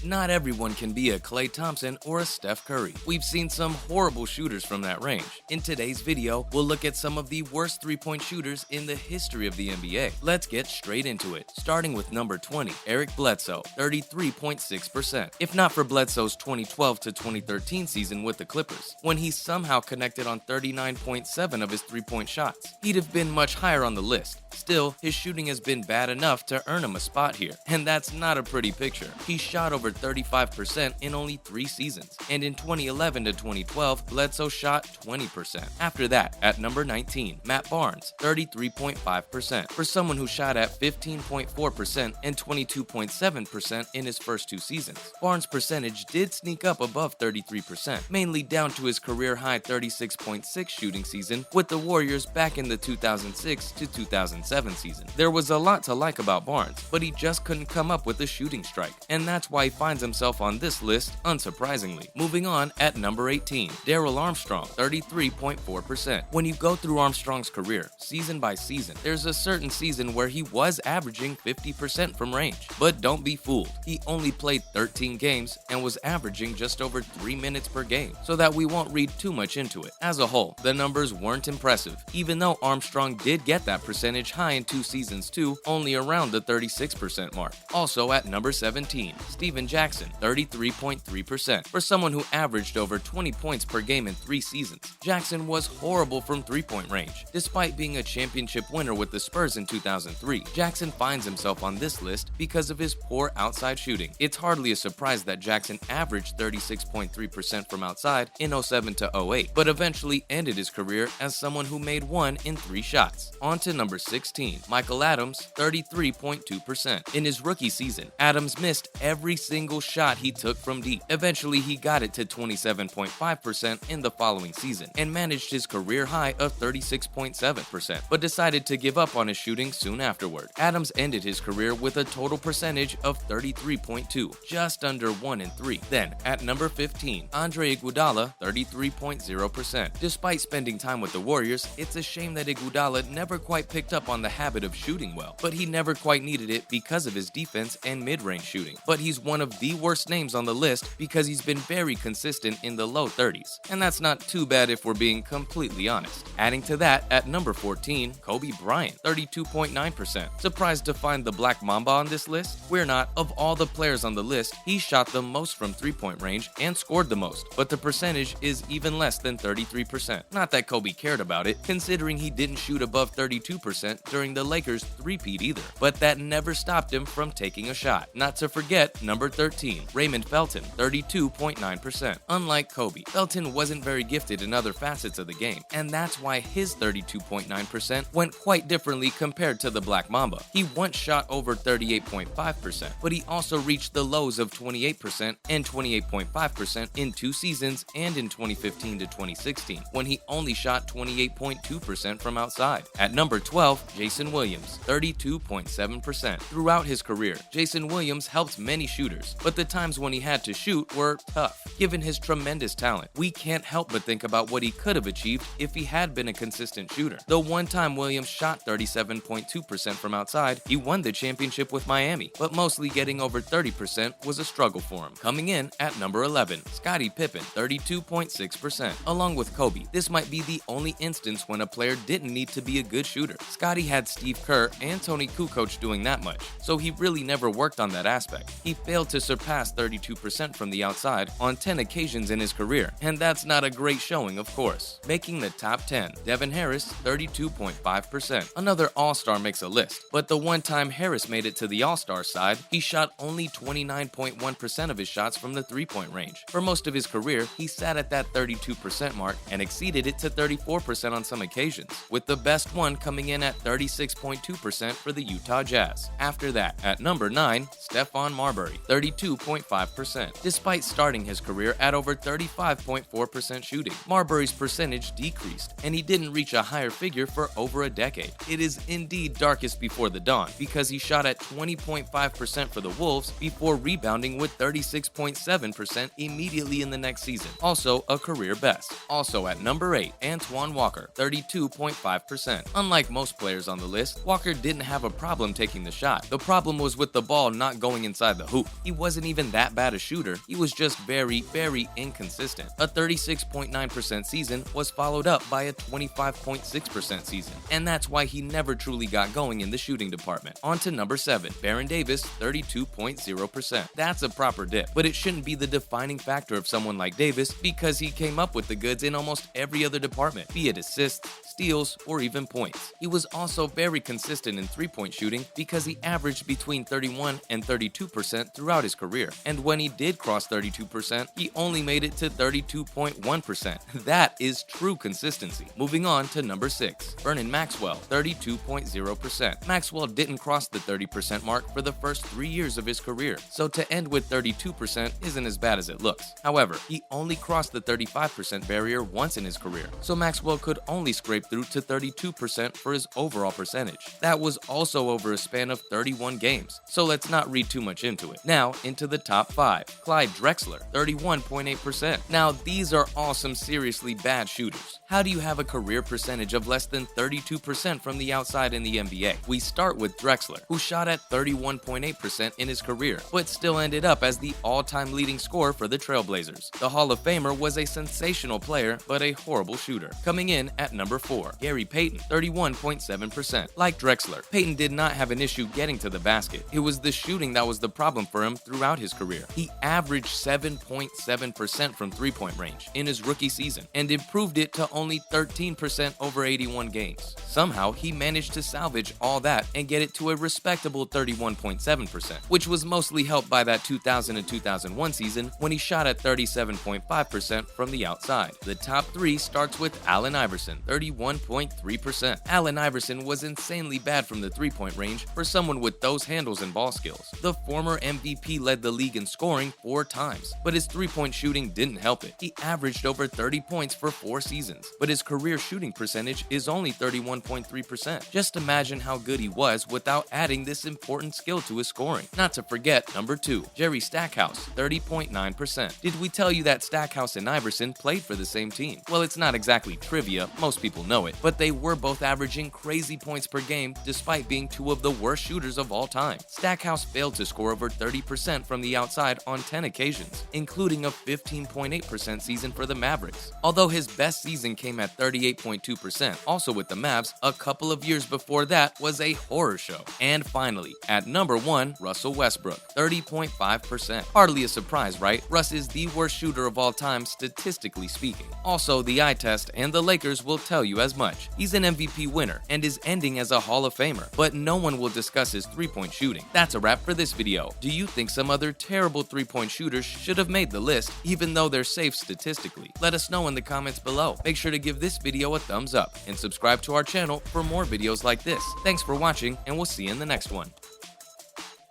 Not everyone can be a Klay Thompson or a Steph Curry. We've seen some horrible shooters from that range. In today's video, we'll look at some of the worst three-point shooters in the history of the NBA. Let's get straight into it, starting with number 20, Eric Bledsoe, 33.6%. If not for Bledsoe's 2012 to 2013 season with the Clippers, when he somehow connected on 39.7 of his three-point shots, he'd have been much higher on the list. Still, his shooting has been bad enough to earn him a spot here, and that's not a pretty picture. He shot over 35% in only 3 seasons, and in 2011 to 2012, Bledsoe shot 20%. After that, at number 19, Matt Barnes, 33.5%. For someone who shot at 15.4% and 22.7% in his first 2 seasons, Barnes' percentage did sneak up above 33%, mainly down to his career-high 36.6 shooting season with the Warriors back in the 2006 to 2007 season. There was a lot to like about Barnes, but he just couldn't come up with a shooting strike, and that's why he finds himself on this list, unsurprisingly. Moving on, at number 18, Darrell Armstrong, 33.4%. When you go through Armstrong's career, season by season, there's a certain season where he was averaging 50% from range. But don't be fooled, he only played 13 games and was averaging just over 3 minutes per game, so that we won't read too much into it. As a whole, the numbers weren't impressive, even though Armstrong did get that percentage high in 2 seasons too, only around the 36% mark. Also at number 17, Stephen Jackson, 33.3%. For someone who averaged over 20 points per game in 3 seasons, Jackson was horrible from three-point range. Despite being a championship winner with the Spurs in 2003, Jackson finds himself on this list because of his poor outside shooting. It's hardly a surprise that Jackson averaged 36.3% from outside in 07 to 08, but eventually ended his career as someone who made 1 in 3 shots. On to number 16, Michael Adams, 33.2%. In his rookie season, Adams missed every single shot he took from deep. Eventually, he got it to 27.5% in the following season and managed his career high of 36.7%, but decided to give up on his shooting soon afterward. Adams ended his career with a total percentage of 33.2, just under 1 in 3. Then, at number 15, Andre Iguodala, 33.0%. Despite spending time with the Warriors, it's a shame that Iguodala never quite picked up on the habit of shooting well, but he never quite needed it because of his defense and mid-range shooting. But he's one of the worst names on the list because he's been very consistent in the low 30s, and that's not too bad if we're being completely honest. Adding to that, at number 14, Kobe Bryant, 32.9%. Surprised to find the Black Mamba on this list? We're not. Of all the players on the list, he shot the most from three-point range and scored the most, but the percentage is even less than 33%. Not that Kobe cared about it, considering he didn't shoot above 32% during the Lakers' three-peat either, but that never stopped him from taking a shot. Not to forget number 13, Raymond Felton, 32.9%. Unlike Kobe, Felton wasn't very gifted in other facets of the game, and that's why his 32.9% went quite differently compared to the Black Mamba. He once shot over 38.5%, but he also reached the lows of 28% and 28.5% in 2 seasons and in 2015 to 2016, when he only shot 28.2% from outside. At number 12, Jason Williams, 32.7%. Throughout his career, Jason Williams helped many shooters, but the times when he had to shoot were tough. Given his tremendous talent, we can't help but think about what he could have achieved if he had been a consistent shooter. The one time Williams shot 37.2% from outside, he won the championship with Miami, but mostly getting over 30% was a struggle for him. Coming in at number 11, Scottie Pippen, 32.6%. Along with Kobe, this might be the only instance when a player didn't need to be a good shooter. Scottie had Steve Kerr and Tony Kukoc doing that much, so he really never worked on that aspect. He failed to surpass 32% from the outside on 10 occasions in his career, and that's not a great showing, of course. Making the top 10, Devin Harris, 32.5%. Another All-Star makes a list, but the one time Harris made it to the All-Star side, he shot only 29.1% of his shots from the three-point range. For most of his career, he sat at that 32% mark and exceeded it to 34% on some occasions, with the best one coming in at 36.2% for the Utah Jazz. After that, at number 9, Stephon Marbury, 32.5%. Despite starting his career at over 35.4% shooting, Marbury's percentage decreased, and he didn't reach a higher figure for over a decade. It is indeed darkest before the dawn, because he shot at 20.5% for the Wolves before rebounding with 36.7% immediately in the next season, also a career best. Also at number 8, Antoine Walker, 32.5%. Unlike most players on the list, Walker didn't have a problem taking the shot. The problem was with the ball not going inside the hoop. He wasn't even that bad a shooter, he was just very inconsistent. A 36.9% season was followed up by a 25.6% season, and that's why he never truly got going in the shooting department. On to number 7, Baron Davis, 32.0%. That's a proper dip, but it shouldn't be the defining factor of someone like Davis because he came up with the goods in almost every other department, be it assists, steals, or even points. He was also very consistent in three-point shooting because he averaged between 31 and 32% throughout his career, and when he did cross 32%, he only made it to 32.1%. That is true consistency. Moving on to number 6, Vernon Maxwell, 32.0%. Maxwell didn't cross the 30% mark for the first 3 years of his career, so to end with 32% isn't as bad as it looks. However, he only crossed the 35% barrier once in his career, so Maxwell could only scrape through to 32% for his overall percentage. That was also over a span of 31 games, so let's not read too much into it. Now, into the top 5. Clyde Drexler, 31.8%. Now, these are all some seriously bad shooters. How do you have a career percentage of less than 32% from the outside in the NBA? We start with Drexler, who shot at 31.8% in his career, but still ended up as the all-time leading scorer for the Trailblazers. The Hall of Famer was a sensational player, but a horrible shooter. Coming in at number 4, Gary Payton, 31.7%. Like Drexler, Payton did not have an issue getting to the basket. It was the shooting that was the problem for him throughout his career. He averaged 7.7% from three-point range in his rookie season and improved it to only 13% over 81 games. Somehow, he managed to salvage all that and get it to a respectable 31.7%, which was mostly helped by that 2000 and 2001 season when he shot at 37.5% from the outside. The top 3 starts with Allen Iverson, 31.3%. Allen Iverson was insanely bad from the three-point range for someone with those handles and ball skills. The former MVP led the league in scoring 4 times, but his three-point shooting didn't help it. He averaged over 30 points for 4 seasons, but his career shooting percentage is only 31.3%. Just imagine how good he was without adding this important skill to his scoring. Not to forget number 2, Jerry Stackhouse, 30.9%. Did we tell you that Stackhouse and Iverson played for the same team? Well, it's not exactly trivia, most people know it, but they were both averaging crazy points per game despite being 2 of the worst shooters of all time. Stackhouse failed to score over 30% from the outside on 10 occasions, including a 15.8% season for the Mavericks. Although his best season came at 38.2%, also with the Mavs, a couple of years before that was a horror show. And finally, at number 1, Russell Westbrook, 30.5%. Hardly a surprise, right? Russ is the worst shooter of all time statistically speaking. Also, the eye test and the Lakers will tell you as much. He's an MVP winner and is ending as a Hall of Famer, but no one will discuss his three-point shooting. That's a wrap for this video. Do you think some other terrible three-point shooters should have made the list, even though they're safe statistically? Let us know in the comments below. Make sure to give this video a thumbs up and subscribe to our channel for more videos like this. Thanks for watching, and we'll see you in the next one.